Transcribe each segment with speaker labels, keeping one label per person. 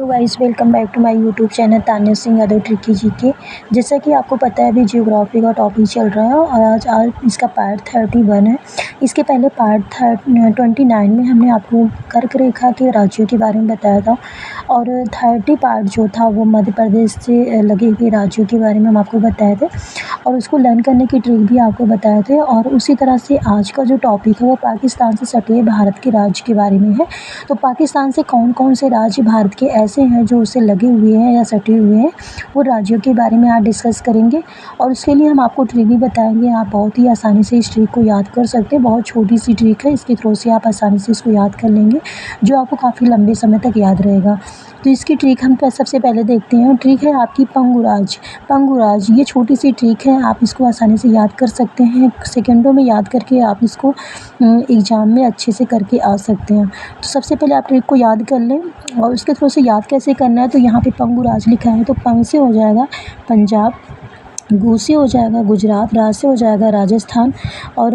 Speaker 1: तो guys welcome back to my YouTube channel Tanya Singh Yadav tricky G K. जैसा कि आपको पता है अभी जियोग्राफी का टॉपिक चल रहा है और आज इसका पार्ट 31 है। इसके पहले पार्ट 29 में हमने आपको कर्क रेखा के राज्यों के बारे में बताया था और 30 पार्ट जो था वो मध्य प्रदेश से लगे हुए राज्यों के बारे में हम आपको बताए थे और उसको लर्न करने की ट्रिक भी आपको बताए थे। और उसी तरह से आज का जो टॉपिक है वो पाकिस्तान से सटे हुए भारत के राज्य के बारे में है। तो पाकिस्तान से कौन कौन से राज्य भारत के ऐसे हैं जो उससे लगे हुए हैं या सटे हुए हैं, वो राज्यों के बारे में आज डिस्कस करेंगे। और उसके लिए हम आपको ट्रिक भी बताएंगे। आप बहुत ही आसानी से इस ट्रिक को याद कर सकते हैं। बहुत छोटी सी ट्रिक है, इसके थ्रू से आप आसानी से इसको याद कर लेंगे जो आपको काफ़ी लंबे समय तक याद रहेगा। तो इसकी ट्रिक हम सबसे पहले देखते हैं। ट्रिक है आपकी पंगुराज। ये छोटी सी ट्रिक है, आप इसको आसानी से याद कर सकते हैं। सेकंडों में याद करके आप इसको एग्ज़ाम में अच्छे से करके आ सकते हैं। तो सबसे पहले आप ट्रिक को याद कर लें और उसके थ्रू से याद कैसे करना है। तो यहाँ पे पंगुराज लिखा है तो पंग से हो जाएगा पंजाब, गु से हो जाएगा गुजरात, रा से हो जाएगा राजस्थान और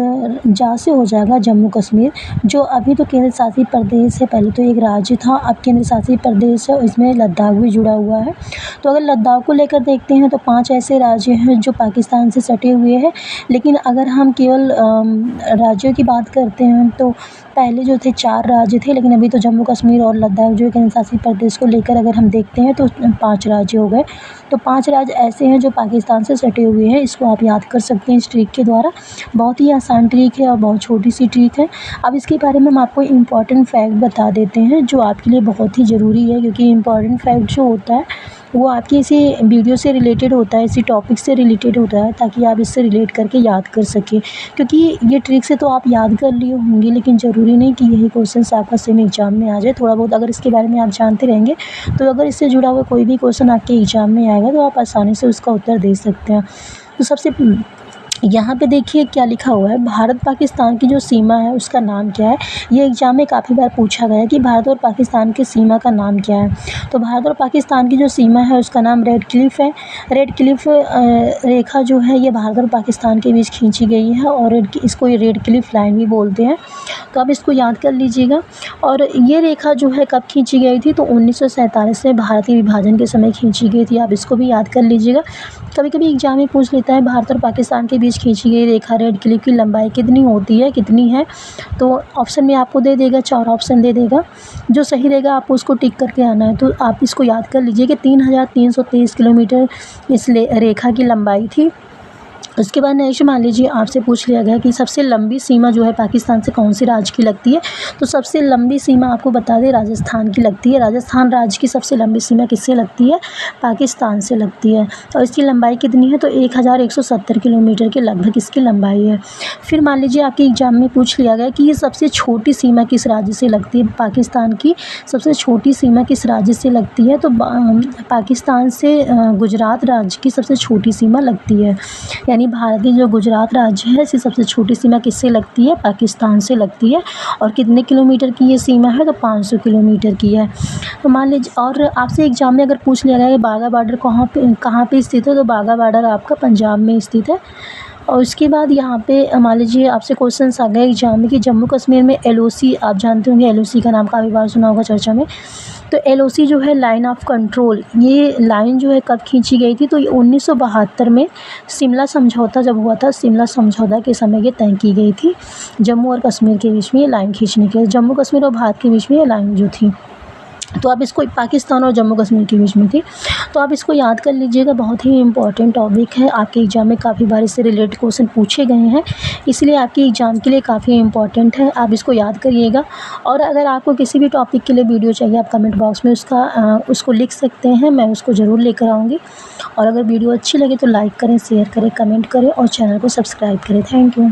Speaker 1: जा से हो जाएगा जम्मू कश्मीर। जो अभी तो केंद्र शासित प्रदेश है, पहले तो एक राज्य था, अब केंद्र शासित प्रदेश है, इसमें लद्दाख भी जुड़ा हुआ है। तो अगर लद्दाख को लेकर देखते हैं तो 5 ऐसे राज्य हैं जो पाकिस्तान से सटे हुए हैं। लेकिन अगर हम केवल राज्यों की बात करते हैं तो पहले जो थे 4 राज्य थे, लेकिन अभी तो जम्मू कश्मीर और लद्दाख जो केंद्र शासित प्रदेश को लेकर अगर हम देखते हैं तो 5 राज्य हो गए। तो 5 राज्य ऐसे हैं जो पाकिस्तान से सटे हुए हैं। इसको आप याद कर सकते हैं इस ट्रिक के द्वारा। बहुत ही आसान ट्रिक है और बहुत छोटी सी ट्रिक है। अब इसके बारे में हम आपको इम्पॉर्टेंट फैक्ट बता देते हैं जो आपके लिए बहुत ही ज़रूरी है, क्योंकि इम्पॉर्टेंट फैक्ट जो होता है वो आपकी इसी वीडियो से रिलेटेड होता है, इसी टॉपिक से रिलेटेड होता है, ताकि आप इससे रिलेट करके याद कर सकें। क्योंकि ये ट्रिक से तो आप याद कर लिए होंगे, लेकिन ज़रूरी नहीं कि यही क्वेश्चंस आपका सेम एग्जाम में आ जाए। थोड़ा बहुत अगर इसके बारे में आप जानते रहेंगे तो अगर इससे जुड़ा हुआ कोई भी क्वेश्चन आपके एग्जाम में आएगा तो आप आसानी से उसका उत्तर दे सकते हैं। तो सबसे यहाँ पे देखिए क्या लिखा हुआ है, भारत पाकिस्तान की जो सीमा है उसका नाम क्या है। ये एग्जाम में काफ़ी बार पूछा गया है कि भारत और पाकिस्तान की सीमा का नाम क्या है। तो भारत और पाकिस्तान की जो सीमा है उसका नाम रेड क्लिफ है। रेड क्लिफ रेखा जो है ये भारत और पाकिस्तान के बीच खींची गई है और इसको ये रेड क्लिफ लाइन भी बोलते हैं। तो आप इसको याद कर लीजिएगा। और ये रेखा जो है कब खींची गई थी, तो 1947 में भारतीय विभाजन के समय खींची गई थी। आप इसको भी याद कर लीजिएगा। कभी कभी एग्जाम में पूछ लेता है भारत और पाकिस्तान के बीच खींची गई रेखा रेड क्लिफ की लंबाई कितनी होती है, कितनी है। तो ऑप्शन में आपको दे देगा, 4 ऑप्शन दे देगा। जो सही रहेगा आपको उसको टिक करके आना है। तो आप इसको याद कर लीजिए कि 3323 किलोमीटर इस रेखा की लंबाई थी। उसके बाद नेक्स्ट मान लीजिए आपसे पूछ लिया गया कि सबसे लंबी सीमा जो है पाकिस्तान से कौन से राज्य की लगती है। तो सबसे लंबी सीमा आपको बता दें राजस्थान की लगती है। राजस्थान राज्य की सबसे लंबी सीमा किससे लगती है, पाकिस्तान से लगती है। और इसकी लंबाई कितनी है, तो 1170 किलोमीटर के लगभग इसकी लंबाई है। फिर मान लीजिए आपके एग्जाम में पूछ लिया गया कि ये सबसे छोटी सीमा किस राज्य से लगती है। पाकिस्तान की सबसे छोटी सीमा किस राज्य से लगती है, तो पाकिस्तान से गुजरात राज्य की सबसे छोटी सीमा लगती है। यानी भारत की जो गुजरात राज्य है इसकी सबसे छोटी सीमा किससे लगती है, पाकिस्तान से लगती है। और कितने किलोमीटर की ये सीमा है, तो 500 किलोमीटर की है। तो मान लीजिए और आपसे एग्जाम में अगर पूछ लिया गया कि बाघा बॉर्डर कहाँ पे स्थित है, तो बाघा बॉर्डर आपका पंजाब में स्थित है। और उसके बाद यहाँ पे मान लीजिए आपसे क्वेश्चन आ गए एग्जाम में कि जम्मू कश्मीर में LOC, आप जानते होंगे LOC का नाम काफ़ी बार सुना होगा चर्चा में। तो LOC जो है लाइन ऑफ कंट्रोल, ये लाइन जो है कब खींची गई थी, तो ये 1972 में शिमला समझौता जब हुआ था, शिमला समझौता के समय ये तय की गई थी। जम्मू और कश्मीर के बीच में ये लाइन खींचने के, जम्मू कश्मीर और भारत के बीच में ये लाइन जो थी। तो आप इसको पाकिस्तान और जम्मू कश्मीर के बीच में थी। तो आप इसको याद कर लीजिएगा। बहुत ही इंपॉर्टेंट टॉपिक है, आपके एग्जाम में काफ़ी बार इससे रिलेटेड क्वेश्चन पूछे गए हैं, इसलिए आपके एग्जाम के लिए काफ़ी इंपॉर्टेंट है। आप इसको याद करिएगा। और अगर आपको किसी भी टॉपिक के लिए वीडियो चाहिए आप कमेंट बॉक्स में उसको लिख सकते हैं, मैं उसको ज़रूर लेकर आऊँगी। और अगर वीडियो अच्छी लगे तो लाइक करें, शेयर करें, कमेंट करें और चैनल को सब्सक्राइब करें। Thank you.